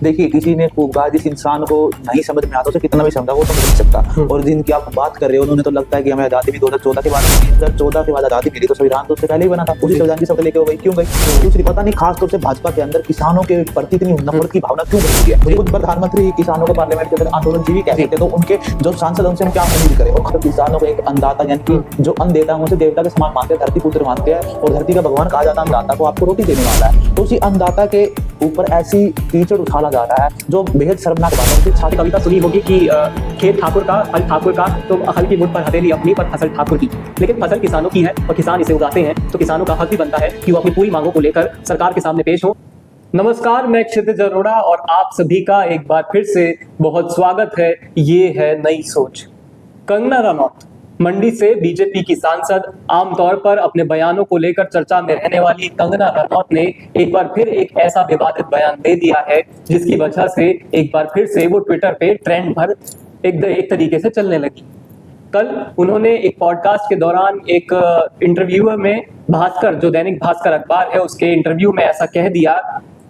देखिए, किसी ने खूब कहा, जिस इंसान को नहीं समझ में आता उसे कितना भी समझा वो समझ नहीं सकता। और जिनकी आप बात कर रहे हो उन्होंने तो लगता है कि हमें आजादी भी 2014 के बाद मिली। 2014 के बाद आजादी मिली तो संविधान तो उससे पहले ही बना था, उसी संविधान की शर्त लेके हो गई, क्यों गई? दूसरी, पता नहीं खासतौर से भाजपा के अंदर किसानों के प्रति इतनी नफरत की भावना क्यों बनी हुई है। मुझे खुद प्रधानमंत्री किसानों के पार्लियामेंट के अंदर आंदोलन जीवी कहते थे, तो उनके जो सांसद उनसे हम क्या उम्मीद करें। और किसानों को एक अन्नदाता यानी कि जो अन्न देता है उसे देवता के समान मानते हैं, धरती पुत्र मानते हैं, और धरती का भगवान कहा जाता है अन्नदाता को, आपको रोटी देने वाला है। तो उसी अन्नदाता के ऊपर ऐसी कीचड़ उछाला जा रहा है जो बेहद शर्मनाक बात है। छात्र कविता सुनी होगी कि खेत ठाकुर का, हल ठाकुर का, तो हल की मुठ पर हथेली अपनी, पर फसल ठाकुर की। लेकिन फसल किसानों की है और किसान इसे उगाते हैं, तो किसानों का हक भी बनता है कि वो अपनी पूरी मांगों को लेकर सरकार के सामने पेश हो। नमस्कार, मैं क्षितिज अरोड़ा और आप सभी का एक बार फिर से बहुत स्वागत है। ये है नई सोच। कंगना रनौत मंडी से बीजेपी की सांसद, आमतौर पर अपने बयानों को लेकर चर्चा में रहने वाली कंगना रनौत ने एक बार फिर एक ऐसा विवादित बयान दे दिया है जिसकी वजह से एक बार फिर से वो ट्विटर पे ट्रेंड भर एक तरीके से चलने लगी। कल उन्होंने एक पॉडकास्ट के दौरान एक इंटरव्यू में भास्कर, जो दैनिक भास्कर अखबार है, उसके इंटरव्यू में ऐसा कह दिया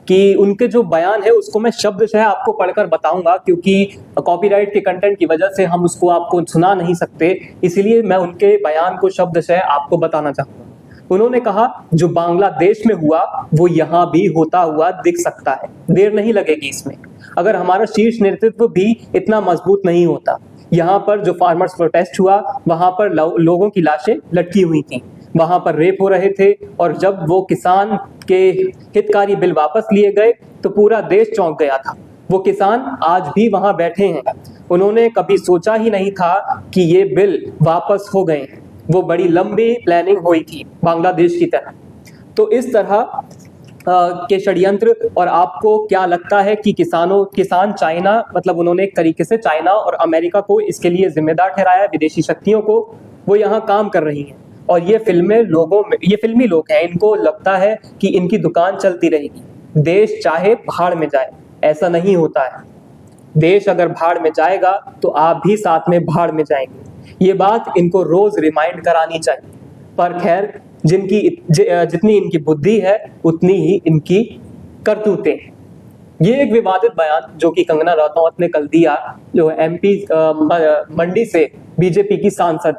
कि उनके जो बयान है उसको मैं शब्दशः आपको पढ़कर बताऊंगा, क्योंकि कॉपीराइट के कंटेंट की वजह से हम उसको आपको सुना नहीं सकते, इसलिए मैं उनके बयान को शब्दशः आपको बताना चाहूंगा। उन्होंने कहा, जो बांग्लादेश में हुआ वो यहाँ भी होता हुआ दिख सकता है, देर नहीं लगेगी इसमें। अगर हमारा शीर्ष नेतृत्व भी इतना मजबूत नहीं होता। यहाँ पर जो फार्मर्स प्रोटेस्ट हुआ वहां पर लोगों की लाशें लटकी हुई थी, वहां पर रेप हो रहे थे, और जब वो किसान के हितकारी बिल वापस लिए गए तो पूरा देश चौंक गया था। वो किसान आज भी वहां बैठे हैं। उन्होंने कभी सोचा ही नहीं था कि ये बिल वापस हो गए हैं। वो बड़ी लंबी प्लानिंग हुई थी बांग्लादेश की तरह। तो इस तरह के षड्यंत्र, और आपको क्या लगता है कि किसान चाइना, मतलब उन्होंने एक तरीके से चाइना और अमेरिका को इसके लिए जिम्मेदार ठहराया, विदेशी शक्तियों को, वो यहाँ काम कर रही हैं। और ये फिल्मी लोग हैं, इनको लगता है कि इनकी दुकान चलती रहेगी, देश चाहे भाड़ में जाए। ऐसा नहीं होता है। देश अगर भाड़ में जाएगा तो आप भी साथ में भाड़ में जाएंगे। ये बात इनको रोज रिमाइंड करानी चाहिए। पर खैर, जितनी इनकी बुद्धि है उतनी ही इनकी करतूतें हैं। ये एक विवादित बयान जो कि कंगना रनौत ने कल दिया, जो एमपी मंडी से बीजेपी की सांसद,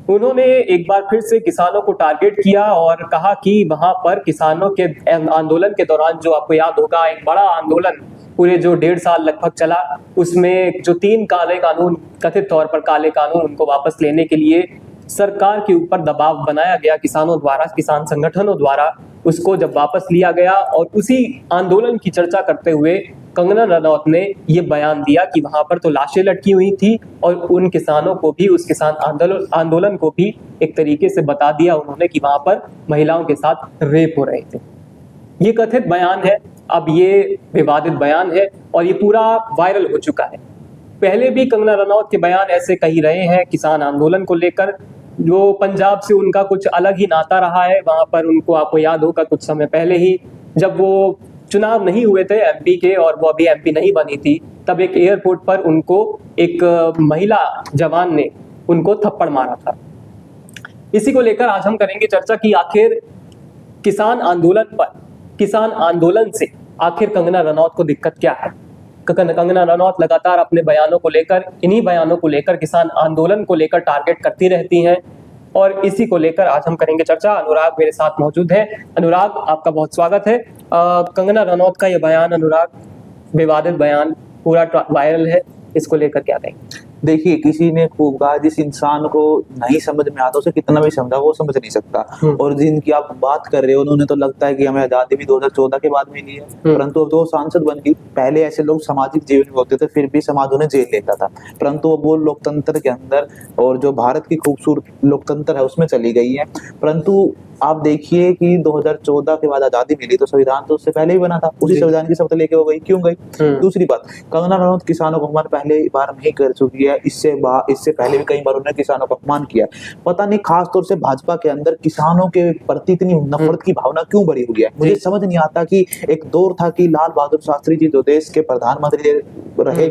उन्होंने एक बार फिर से किसानों को टारगेट किया और कहा कि वहां पर किसानों के आंदोलन के दौरान, जो आपको याद होगा, एक बड़ा आंदोलन पूरे जो 1.5 साल लगभग चला, उसमें जो 3 काले कानून, कथित तौर पर काले कानून, उनको वापस लेने के लिए सरकार के ऊपर दबाव बनाया गया किसानों द्वारा, किसान संगठनों द्वारा। उसको जब वापस लिया गया, और उसी आंदोलन की चर्चा करते हुए कंगना रनौत ने ये बयान दिया कि वहां पर तो लाशें लटकी हुई थी, और उन किसानों को भी, उस किसान आंदोलन को भी एक तरीके से बता दिया उन्होंने कि वहां पर महिलाओं के साथ रेप हो रहे थे। ये कथित बयान है, अब ये विवादित बयान है, और ये पूरा वायरल हो चुका है। पहले भी कंगना रनौत के बयान ऐसे कही रहे हैं किसान आंदोलन को लेकर। जो पंजाब से उनका कुछ अलग ही नाता रहा है, वहां पर उनको, आपको याद होगा, कुछ समय पहले ही जब वो चुनाव नहीं हुए थे एमपी के, और वो अभी एमपी नहीं बनी थी, तब एक एयरपोर्ट पर उनको एक महिला जवान ने उनको थप्पड़ मारा था। इसी को लेकर आज हम करेंगे चर्चा कि आखिर किसान आंदोलन से आखिर कंगना रनौत को दिक्कत क्या है। कंगना रनौत लगातार अपने बयानों को लेकर, इन्हीं बयानों को लेकर, किसान आंदोलन को लेकर टारगेट करती रहती हैं, और इसी को लेकर आज हम करेंगे चर्चा। अनुराग मेरे साथ मौजूद है। अनुराग, आपका बहुत स्वागत है। कंगना रनौत का ये बयान, अनुराग, विवादित बयान, पूरा वायरल है, इसको लेकर क्या कहेंगे? देखिए, किसी ने खूब कहा, जिस इंसान को नहीं समझ में आता उसे कितना भी समझा वो समझ नहीं सकता। और जिनकी आप बात कर रहे हो उन्होंने तो लगता है कि हमें आजादी भी 2014 के बाद मिली है, परंतु अब तो सांसद बन गई। पहले ऐसे लोग सामाजिक जीवन में होते थे, फिर भी समाज उन्हें जेल लेता था, परंतु वो लोकतंत्र के अंदर, और जो भारत की खूबसूरत लोकतंत्र है उसमें चली गई है। परंतु आप देखिए कि 2014 के बाद आजादी मिली तो संविधान तो उससे पहले ही बना था, उसी संविधान की शर्त लेके हो गई, क्यों गई? दूसरी बात, कंगना रनौत किसानों को अपमान पहले बार नहीं कर चुकी है, इससे पहले भी कई बार उन्होंने किसानों को अपमान किया। पता नहीं खासतौर से भाजपा के अंदर किसानों के प्रति इतनी नफरत की भावना क्यों बढ़ी हुई है। मुझे समझ नहीं आता कि एक दौर था कि लाल बहादुर शास्त्री जी जो देश के प्रधानमंत्री रहे,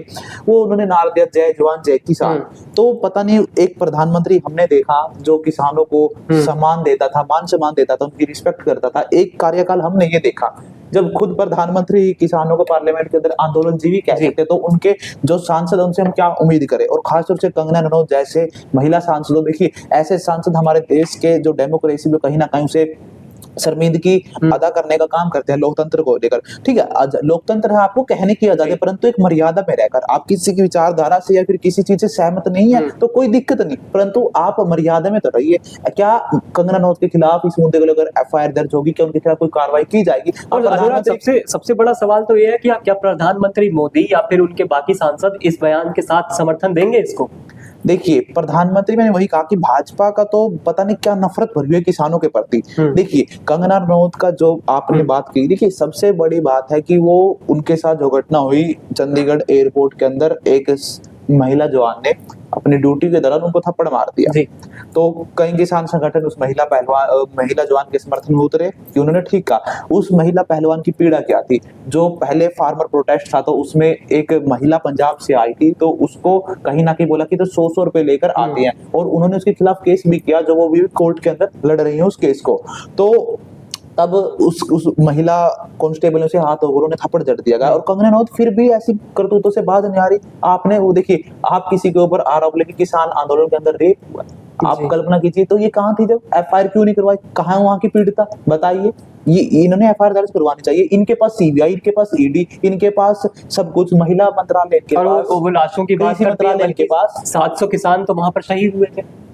वो उन्होंने नारा दिया, जय जवान जय किसान। तो पता नहीं, एक प्रधानमंत्री हमने देखा जो किसानों को सम्मान देता था, मान सम्मान देता था, उनकी रिस्पेक्ट करता था। एक कार्यकाल हमने ये देखा जब खुद प्रधानमंत्री किसानों को पार्लियामेंट के अंदर आंदोलनजीवी कह सकते हैं, तो उनके जो सांसद उनसे हम क्या उम्मीद करें। और खासतौर से कंगना रनौत जैसे महिला सांसदों, देखिए ऐसे सांसद हमारे देश के जो डेमोक्रेसी में कहीं ना कहीं उसे शर्मिंदगी अदा करने का काम करते हैं लोकतंत्र को लेकर। ठीक है, लोकतंत्र है, आपको कहने की आजादी, परंतु एक मर्यादा में रहकर। आप किसी की विचारधारा से या फिर किसी चीज से सहमत नहीं है तो कोई दिक्कत नहीं, परंतु आप मर्यादा में तो रहिए। क्या कंगना रनौत के खिलाफ इस मुद्दे को लेकर एफआईआर दर्ज होगी? क्या उनके खिलाफ कोई कार्रवाई की जाएगी? और अनुराग, सबसे बड़ा सवाल तो ये है कि क्या प्रधानमंत्री मोदी या फिर उनके बाकी सांसद इस बयान के साथ समर्थन देंगे इसको? देखिए, प्रधानमंत्री, मैंने वही कहा कि भाजपा का तो पता नहीं क्या नफरत भरी हुई है किसानों के प्रति। देखिए, कंगना रनौत का जो आपने बात की, देखिए सबसे बड़ी बात है कि वो उनके साथ जो घटना हुई चंडीगढ़ एयरपोर्ट के अंदर, एक महिला जवान ने अपनी ड्यूटी के दौरान उनको थप्पड़ मार दिया। तो कई किसान संगठन उस महिला जवान के समर्थन में उतरे कि उन्होंने ठीक कहा। उस महिला पहलवान की पीड़ा क्या थी? जो पहले फार्मर प्रोटेस्ट था तो उसमें एक महिला पंजाब से आई थी, तो उसको कहीं ना कहीं बोला कि तो 100 रुपए लेकर आती हैं, और उन्होंने उसके खिलाफ केस भी किया, जो वो भी कोर्ट के अंदर लड़ रही है उस केस को। तो तब उस महिला कांस्टेबल ने उसे हाथ और उन्होंने थप्पड़ जड़ दिया गया, और कंगना रनौत फिर भी ऐसी करतूतों से बाज नहीं आ रही। आपने वो देखिए, आप किसी के ऊपर आरोप लेके किसान आंदोलन के अंदर रेप हुआ, आप कल्पना कीजिए, तो ये कहाँ थी जब? एफआईआर क्यों नहीं करवाई? कहाँ है वहां की पीड़िता? बताइए। ये इन्होंने एफआईआर दर्ज करवानी चाहिए। इनके पास सीबीआई, इनके पास ईडी, इनके पास सब कुछ, महिला मंत्रालय के पास, वो लाशों की बात करते हैं, मंत्रालय के पास 700 किसान तो वहां पर शहीद हुए थे।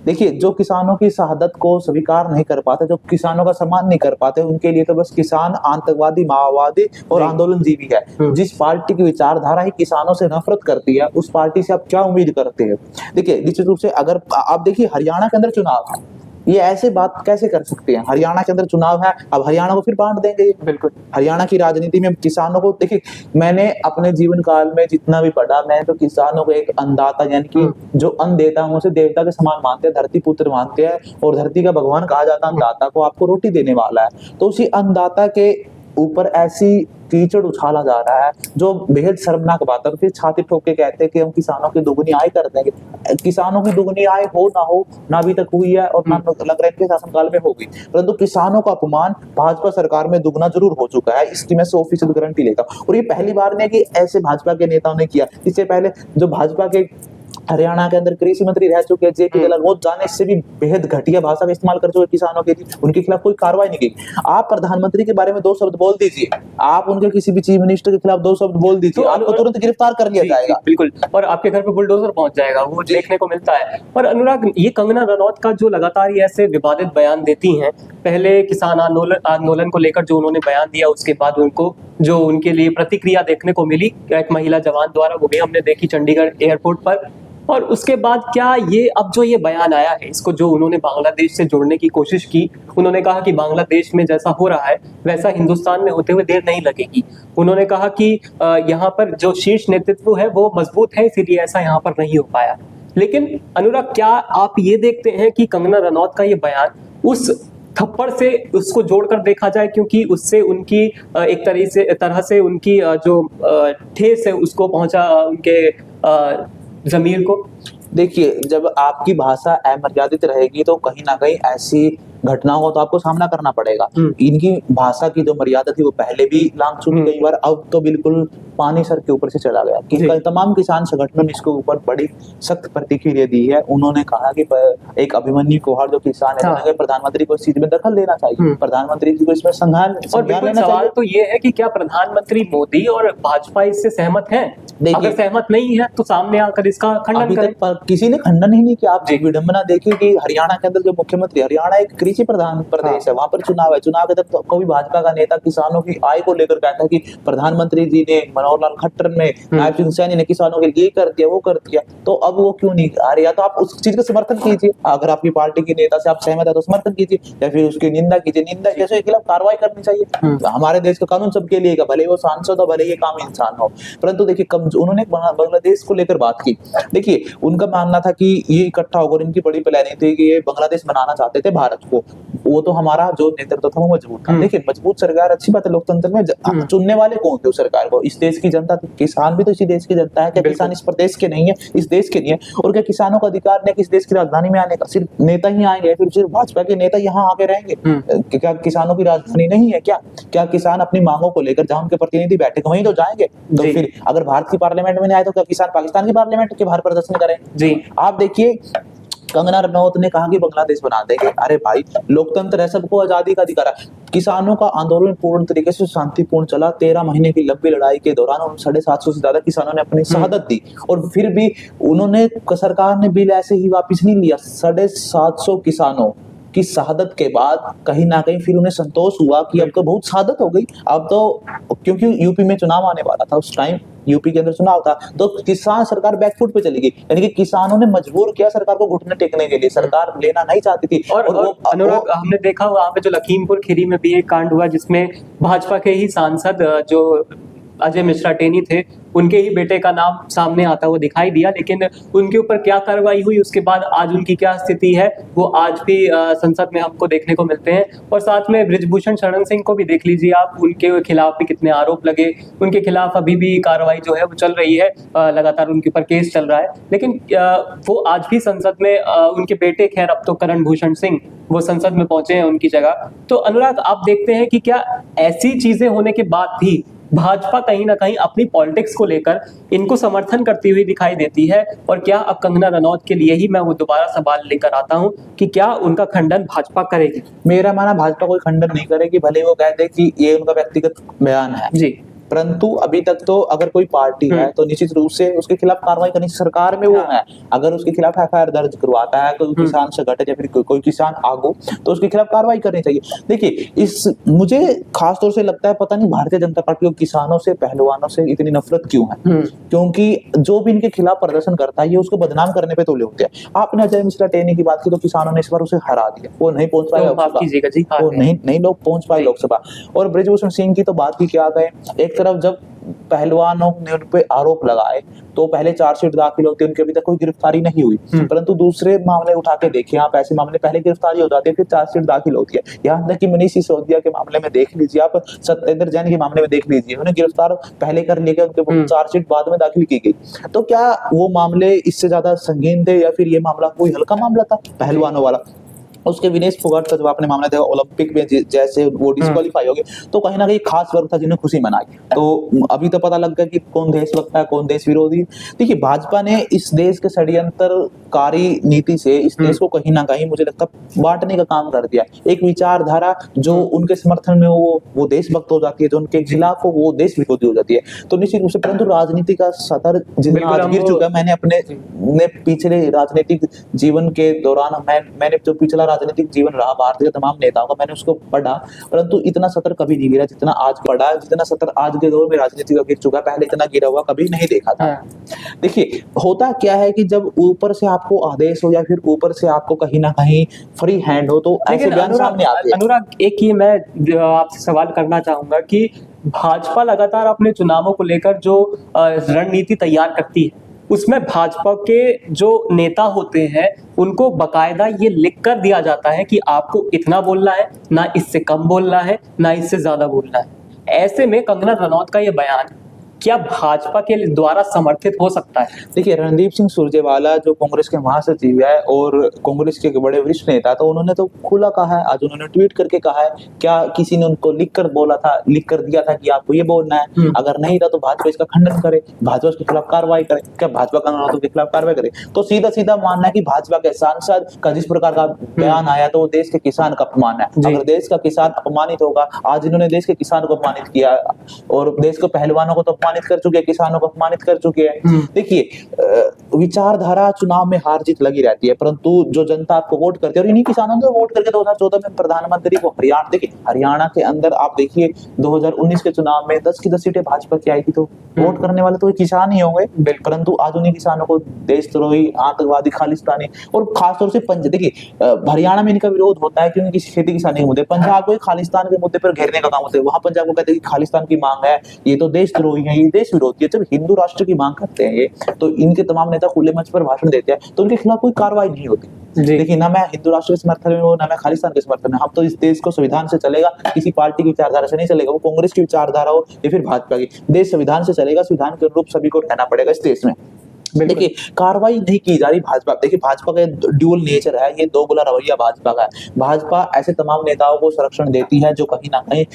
देखिए, जो किसानों की शहादत को स्वीकार नहीं कर पाते, जो किसानों का सम्मान नहीं कर पाते, उनके लिए तो बस किसान आतंकवादी, माओवादी और आंदोलनजीवी है। जिस पार्टी की विचारधारा ही किसानों से नफरत करती है, उस पार्टी से आप क्या उम्मीद करते हैं? देखिए, निश्चित रूप से अगर आप देखिए, हरियाणा के अंदर चुनाव है, ये ऐसे बात कैसे कर सकते हैं? हरियाणा के अंदर चुनाव है, अब हरियाणा को फिर बांट देंगे? बिल्कुल। हरियाणा की राजनीति में किसानों को, देखिए मैंने अपने जीवन काल में जितना भी पढ़ा, मैं तो किसानों को एक अन्नदाता, यानी कि जो अन्न देता है उसे देवता के समान मानते हैं, धरती पुत्र मानते हैं, और धरती का भगवान कहा जाता है अन्नदाता को, आपको रोटी देने वाला है। तो उसी अन्नदाता के ऊपर ऐसी कीचड़ उछाला जा रहा है जो बेहद शर्मनाक बात है। फिर छाती ठोक के कहते हैं कि हम किसानों की दुगनी आय कर देंगे। किसानों की दुगनी आय हो ना अभी तक हुई है, और ना लग रहा है कि शासनकाल में होगी, परंतु किसानों का अपमान भाजपा सरकार में दुगना जरूर हो चुका है, इसकी मैं 100% गारंटी लेता हूं। और ये पहली बार नहीं है कि ऐसे भाजपा के नेताओं ने किया। इससे पहले जो भाजपा के हरियाणा के अंदर कृषि मंत्री रह चुके हैं जेपी दलाल, वो जाने से भी बेहद घटिया भाषा का इस्तेमाल कर चुके किसानों के लिए, उनके खिलाफ कोई कार्रवाई नहीं की। आप प्रधानमंत्री के बारे में 2 शब्द बोल दीजिए, आप उनके किसी भी चीफ मिनिस्टर के खिलाफ 2 शब्द बोल दीजिए, तो आपको तुरंत गिरफ्तार कर लिया जाएगा। बिल्कुल, और आपके घर पे बुलडोजर पहुंच जाएगा, वो देखने को मिलता है। पर अनुराग, ये कंगना रनौत का जो लगातार ये ऐसे विवादित बयान देती हैं, पहले किसान आंदोलन को लेकर जो उन्होंने बयान दिया, उसके बाद उनको जो उनके लिए प्रतिक्रिया देखने को मिली एक महिला जवान द्वारा, वो भी हमने देखी चंडीगढ़ एयरपोर्ट पर। और उसके बाद क्या ये अब जो ये बयान आया है, इसको जो उन्होंने बांग्लादेश से जोड़ने की कोशिश की, उन्होंने कहा कि बांग्लादेश में जैसा हो रहा है वैसा हिंदुस्तान में होते हुए देर नहीं लगेगी। उन्होंने कहा कि यहाँ पर जो शीर्ष नेतृत्व है वो मजबूत है, इसीलिए ऐसा यहाँ पर नहीं हो पाया। लेकिन अनुराग, क्या आप ये देखते हैं कि कंगना रनौत का ये बयान उस थप्पड़ से उसको जोड़कर देखा जाए, क्योंकि उससे उनकी एक तरह से उनकी जो ठेस है उसको पहुंचा उनके जमीर को? देखिए, जब आपकी भाषा अमर्यादित रहेगी तो कहीं ना कहीं ऐसी घटनाओं का तो आपको सामना करना पड़ेगा। इनकी भाषा की जो मर्यादा थी वो पहले भी लांघ चुकी कई बार, अब तो बिल्कुल पानी सर के ऊपर से चला गया। कि तमाम किसान संगठनों ने इसके ऊपर बड़ी सख्त प्रतिक्रिया दी है। उन्होंने कहा कि एक अभिमन्यु कोहार जो किसान है, उन्होंने प्रधानमंत्री को इस चीज में दखल लेना चाहिए, प्रधानमंत्री जी को इसमें संज्ञान लेना सवाल तो ये है कि क्या प्रधानमंत्री मोदी और भाजपा इससे सहमत हैं? अगर सहमत नहीं है तो सामने आकर इसका खंडन करें। किसी ने खंडन ही नहीं किया। आप विडंबना देखिए कि हरियाणा के अंदर जो मुख्यमंत्री, हरियाणा एक कृषि प्रधान प्रदेश है, वहां पर चुनाव है, चुनाव के तक कोई भाजपा का नेता किसानों की आय को लेकर कहता है कि प्रधानमंत्री जी ने, मनोहर लाल खट्टर ने, नायब सिंह सैनी ने किसानों के लिए ये कर दिया, वो कर दिया, तो अब वो क्यों नहीं आ रही? या तो आप उस चीज का समर्थन कीजिए, अगर आपकी पार्टी के नेता से आप सहमत है तो समर्थन कीजिए, या फिर उसकी निंदा कीजिए। निंदा के खिलाफ कार्रवाई करनी चाहिए। हमारे देश का कानून सबके लिए, भले वो सांसद हो, भले ये काम इंसान हो। परंतु देखिए, उन्होंने बांग्लादेश को लेकर बात की। देखिए, उनका मानना था कि ये इकट्ठा होकर इनकी बड़ी प्लानिंग थी कि ये बांग्लादेश बनाना चाहते थे भारत को, वो तो हमारा जो नेतृत्व था वो मजबूत था। देखिए मजबूत सरकार अच्छी बात है लोकतंत्र में, चुनने वाले कौन थे उस सरकार को? इस देश की जनता थी। किसान भी तो इसी देश की जनता है। क्या किसान इस प्रदेश के नहीं है, इस देश के नहीं है? और क्या किसानों का अधिकार नहीं किस देश की राजधानी में आने का? सिर्फ नेता ही आएंगे, फिर सिर्फ भाजपा के नेता यहाँ आके रहेंगे? क्या किसानों की राजधानी नहीं है क्या? क्या किसान अपनी मांगों को लेकर जहां उनके प्रतिनिधि बैठे वहीं तो जाएंगे? तो फिर अगर भारत की पार्लियामेंट में नहीं आए तो क्या किसान पाकिस्तान की पार्लियामेंट के बाहर प्रदर्शन करें? जी आप देखिए कंगना रनौत ने कहा कि बांग्लादेश बना देंगे। अरे भाई लोकतंत्र है, सबको आजादी का अधिकार है। किसानों का आंदोलन पूर्ण तरीके से शांतिपूर्ण चला। 13 महीने की लंबी लड़ाई के दौरान 750 से ज्यादा किसानों ने अपनी शहादत दी और फिर भी उन्होंने सरकार ने बिल ऐसे ही वापस नहीं लिया। 750 किसानों की शहादत के बाद कहीं ना कहीं फिर उन्हें संतोष हुआ कि अब तो बहुत शहादत हो गई, अब तो, क्योंकि यूपी में चुनाव आने वाला था उस टाइम, यूपी के अंदर चुनाव था, तो किसान सरकार बैकफुट पे चली गई। यानी कि किसानों ने मजबूर किया सरकार को घुटने टेकने के लिए। सरकार लेना नहीं चाहती थी। और अनुराग हमने देखा वहां पे जो लखीमपुर खीरी में भी एक कांड हुआ जिसमें भाजपा के ही सांसद जो अजय मिश्रा टेनी थे, उनके ही बेटे का नाम सामने आता हुआ दिखाई दिया, लेकिन उनके ऊपर क्या कार्रवाई हुई उसके बाद आज उनकी क्या स्थिति है वो आज भी संसद में हमको देखने को मिलते हैं। और साथ में बृजभूषण शरण सिंह को भी देख लीजिए आप, उनके खिलाफ भी कितने आरोप लगे, उनके खिलाफ अभी भी कार्रवाई जो है वो चल रही है, लगातार उनके ऊपर केस चल रहा है, लेकिन वो आज भी संसद में उनके बेटे, खैर अब तो करण भूषण सिंह, वो संसद में पहुंचे हैं उनकी जगह। तो अनुराग आप देखते हैं कि क्या ऐसी चीजें होने के बाद भी भाजपा कहीं ना कहीं अपनी पॉलिटिक्स को लेकर इनको समर्थन करती हुई दिखाई देती है? और क्या अब कंगना रनौत के लिए ही मैं वो दोबारा सवाल लेकर आता हूं कि क्या उनका खंडन भाजपा करेगी? मेरा मानना भाजपा कोई खंडन नहीं करेगी, भले वो कहते कि ये उनका व्यक्तिगत बयान है जी, परंतु अभी तक तो अगर कोई पार्टी है तो निश्चित रूप से उसके खिलाफ कार्रवाई करनी, सरकार में वो है, अगर उसके खिलाफ एफआईआर दर्ज करवाता है कोई किसान संगठन या फिर कोई किसान आगू, तो उसके खिलाफ कार्रवाई करनी चाहिए। देखिए इस मुझे खास तौर से लगता है पता नहीं भारतीय जनता पार्टी को किसानों से, पहलवानों से इतनी नफरत क्यों है? क्योंकि जो भी इनके खिलाफ प्रदर्शन करता है ये उसको बदनाम करने पे तुले होते हैं। आपने अजय मिश्रा टेनी की बात की तो किसानों ने इस बार उसे हरा दिया, वो नहीं पहुंच पाए लोकसभा, वो नहीं लोग पहुंच पाए लोकसभा। और बृजभूषण सिंह की तो बात ही क्या गए, एक तरफ जब पहलवानों ने उन पे आरोप लगाए तो पहले चार्जशीट दाखिल होती है, उनकी अभी तक कोई गिरफ्तारी नहीं हुई, परंतु दूसरे मामले उठा के देखिए आप, ऐसे मामले पहले गिरफ्तारी हो जाती है फिर चार्जशीट दाखिल होती है। यहाँ तक कि मनीष सिसोदिया के मामले में देख लीजिए आप, सत्येंद्र जैन के मामले में देख लीजिए, उन्हें गिरफ्तार पहले कर लिया गया, उनके चार्जशीट बाद में दाखिल की गई। तो क्या वो मामले इससे ज्यादा संगीन थे या फिर ये मामला कोई हल्का मामला था पहलवानों वाला? उसके विनेश फोगाट का जब आपने मामला देखा ओलंपिक में जैसे वो डिस्क्वालीफाई हो गए तो कहीं ना कहीं खास वर्ग था जिन्हें खुशी मनाई। तो अभी तो पता लग गया कि कौन देशभक्त है कौन देश विरोधी। देखिए भाजपा ने इस देश के षड्यंत्रकारी नीति से इस देश को कहीं ना कहीं मुझे लगता है बांटने का काम कर दिया। एक विचारधारा जो उनके समर्थन में वो देशभक्त हो जाती है, जो उनके खिलाफ हो वो देश विरोधी हो जाती है। तो निश्चित रूप से परंतु राजनीति का सतर जितना आज गिर चुका है, मैंने अपने पिछले राजनीतिक जीवन के दौरान मैंने जो पिछला राजनीतिक जीवन रहा भारतीय के तमाम नेताओं का, मैंने उसको पढ़ा, परंतु इतना सतर कभी नहीं गिरा जितना आज पढ़ा, जितना सतर आज के दौर में राजनीति का गिर चुका है, पहले इतना गिरा हुआ कभी नहीं देखा था। देखिए होता क्या है कि जब ऊपर से आपको आदेश हो या फिर ऊपर से आपको कहीं ना कहीं फ्री हैंड हो तो ऐसे बयान सामने आते हैं। अनुराग एक ये मैं आपसे सवाल करना चाहूंगा कि भाजपा लगातार अपने चुनावों को लेकर जो रणनीति तैयार करती है उसमें भाजपा के जो नेता होते हैं उनको बकायदा ये लिख कर दिया जाता है कि आपको इतना बोलना है, ना इससे कम बोलना है, ना इससे ज्यादा बोलना है। ऐसे में कंगना रनौत का ये बयान क्या भाजपा के द्वारा समर्थित हो सकता है? देखिए रणदीप सिंह सुरजेवाला जो कांग्रेस के महासचिव है और कांग्रेस के बड़े वरिष्ठ नेता, तो उन्होंने तो खुला कहा है, आज उन्होंने ट्वीट करके कहा है। क्या किसी ने उनको लिख कर बोला था, लिख कर दिया था कि आपको ये बोलना है? अगर नहीं था तो भाजपा इसका खंडन करे, भाजपा उसके खिलाफ कार्रवाई करे। क्या भाजपा कंगना के खिलाफ कार्रवाई करे? तो सीधा सीधा मानना है कि भाजपा के सांसद का जिस प्रकार का बयान आया तो वो देश के किसान का अपमान है। अगर देश का किसान अपमानित होगा, आज इन्होंने देश के किसान को अपमानित किया और देश के पहलवानों को तो कर चुके हैं, किसानों को अपमानित कर चुके हैं। देखिए विचारधारा चुनाव में हार जीत लगी रहती है, परंतु जो जनता आपको वोट करती है और इन्हीं किसानों ने वोट करके 2014 में प्रधानमंत्री को हरियाणा के अंदर आप देखिए 2019 के चुनाव में 10 की 10 सीटें भाजपा की आई थी, तो वोट करने वाले तो किसान ही होंगे। परंतु आज उन्हीं किसानों को देशद्रोही, आतंकवादी, खालिस्तानी और खासतौर से देखिए हरियाणा में इनका विरोध होता है क्योंकि खेती किसानी के मुद्दे, पंजाब को खालिस्तान के मुद्दे पर घेरने का काम होता है। वहां पंजाब को कहते हैं कि खालिस्तान की मांग है, ये तो देशद्रोही है, ये देश विरोधी है। जब हिंदू राष्ट्र की मांग करते हैं ये तो इनके तमाम नेता खुले मंच पर भाषण देते हैं तो उनके खिलाफ कोई कार्रवाई नहीं होती। जी। देखिए, ना मैं हिंदू राष्ट्र के समर्थन में हूँ, ना मैं खालिस्तान के समर्थन में। हम तो इस देश को संविधान से चलेगा, किसी पार्टी की विचारधारा से नहीं चलेगा। वो कांग्रेस की विचारधारा हो या फिर भाजपा की, देश संविधान से चलेगा। संविधान के अनुरूप सभी को रहना पड़ेगा इस देश में। देखिए, कार्रवाई नहीं की जा रही भाजपा। देखिए, भाजपा का ड्यूअल नेचर है, ये दोगला रवैया भाजपा का है। भाजपा ऐसे तमाम नेताओं को संरक्षण देती है जो कहीं ना कहीं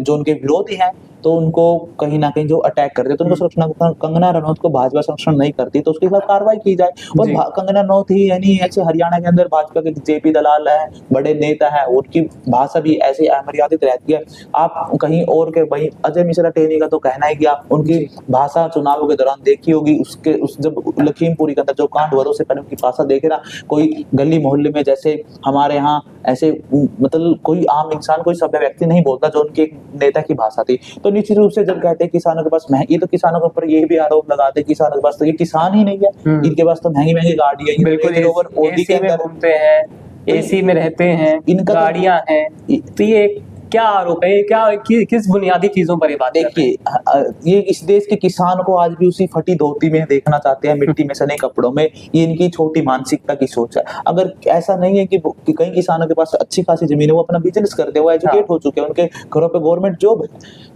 जो उनके विरोधी हैं, तो उनको कहीं ना कहीं जो अटैक करते हैं, तो उनको संरक्षण। कंगना रनौत को भाजपा संरक्षण नहीं करती, तो उसके खिलाफ कार्रवाई की जाए। और जी। कंगना रनौत ही यानी ऐसे हरियाणा के अंदर भाजपा के जेपी दलाल है, बड़े नेता है, उनकी भाषा भी ऐसी अमर्यादित रहती है। आप कहीं और के भाई अजय मिश्रा टेनी का तो कहना है कि आप उनकी भाषा चुनावों के दौरान देखी होगी। उसके जब लखीमपुरी के अंदर जो कांड हुआ, तो उससे पहले उनकी भाषा देखे ना, कोई गली मोहल्ले में जैसे हमारे यहाँ ऐसे मतलब कोई आम इंसान, कोई सभ्य व्यक्ति नहीं बोलता जो उनके एक नेता की भाषा थी। तो निश्चित रूप से जब कहते हैं किसानों के पास महंगी, तो किसानों के ऊपर ये भी आरोप लगाते हैं किसानों के पास तो ये किसान ही नहीं है, इनके पास तो महंगी महंगी गाड़ी है, बिल्कुल, ओडी के एसी में अंदर घूमते हैं, एसी में रहते हैं, इनका तो- गाड़ियां हैं, तो ये क्या आरोप है? क्या किस बुनियादी चीजों पर ये बात कर रहे हैं? देखिए, ये इस देश के किसान को आज भी उसी फटी धोती में देखना चाहते हैं, मिट्टी में सने कपड़ों में। ये इनकी छोटी मानसिकता की सोच है। अगर ऐसा नहीं है कि कई किसानों के पास अच्छी खासी जमीन है, वो अपना बिजनेस करते हैं, वो एजुकेट हो चुके हैं, उनके घरों पे गवर्नमेंट जॉब है,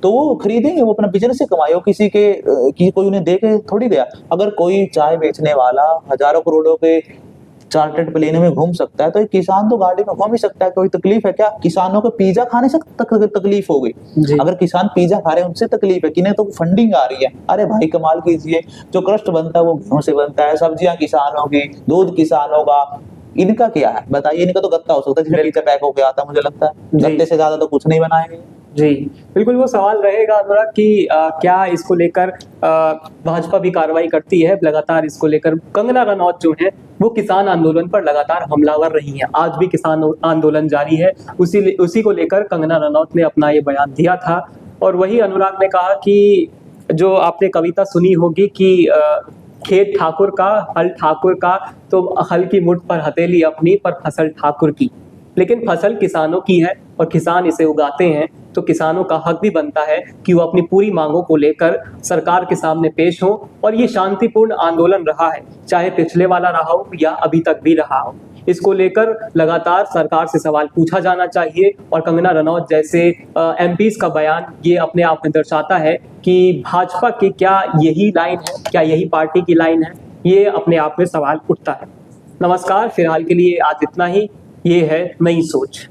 तो वो खरीदेंगे, वो अपना बिजनेस से कमाए। वो किसी कोई उन्हें दे के थोड़ी गया। अगर कोई चाय बेचने वाला हजारों करोड़ों के चार्टर्ड प्लेन में घूम सकता है, तो एक किसान तो गाड़ी में घूम ही सकता है। कोई तकलीफ है क्या? किसानों को पिज्जा खाने से तकलीफ हो गई। अगर किसान पिज्जा खा रहे हैं, उनसे तकलीफ है कि नहीं, तो फंडिंग आ रही है। अरे भाई, कमाल कीजिए, जो क्रस्ट बनता है वो गेहूं से बनता है, सब्जियां किसानों की, दूध किसानों का। इनका क्या है बताइए? इनका तो गत्ता हो सकता है जिसमें पिज्जा पैक होकर आता है। मुझे लगता है गत्ते से ज्यादा तो कुछ नहीं बनाएंगे। जी, बिल्कुल वो सवाल रहेगा अनुराग कि क्या इसको लेकर भाजपा भी कार्रवाई करती है? लगातार इसको लेकर कंगना रनौत जो है वो किसान आंदोलन पर लगातार हमलावर रही हैं। आज भी किसान आंदोलन जारी है। उसी को लेकर कंगना रनौत ने अपना ये बयान दिया था। और वही अनुराग ने कहा कि जो आपने कविता सुनी होगी कि खेत ठाकुर का, हल ठाकुर का, तो हल की मुठ पर हथेली अपनी, पर फसल ठाकुर की। लेकिन फसल किसानों की है और किसान इसे उगाते हैं, तो किसानों का हक भी बनता है कि वो अपनी पूरी मांगों को लेकर सरकार के सामने पेश हो। और ये शांतिपूर्ण आंदोलन रहा है, चाहे पिछले वाला रहा हो या अभी तक भी रहा हो। इसको लेकर लगातार सरकार से सवाल पूछा जाना चाहिए। और कंगना रनौत जैसे एमपीज का बयान ये अपने आप में दर्शाता है कि भाजपा की क्या यही लाइन है, क्या यही पार्टी की लाइन है? ये अपने आप में सवाल उठता है। नमस्कार, फिलहाल के लिए आज इतना ही। ये है नई सोच।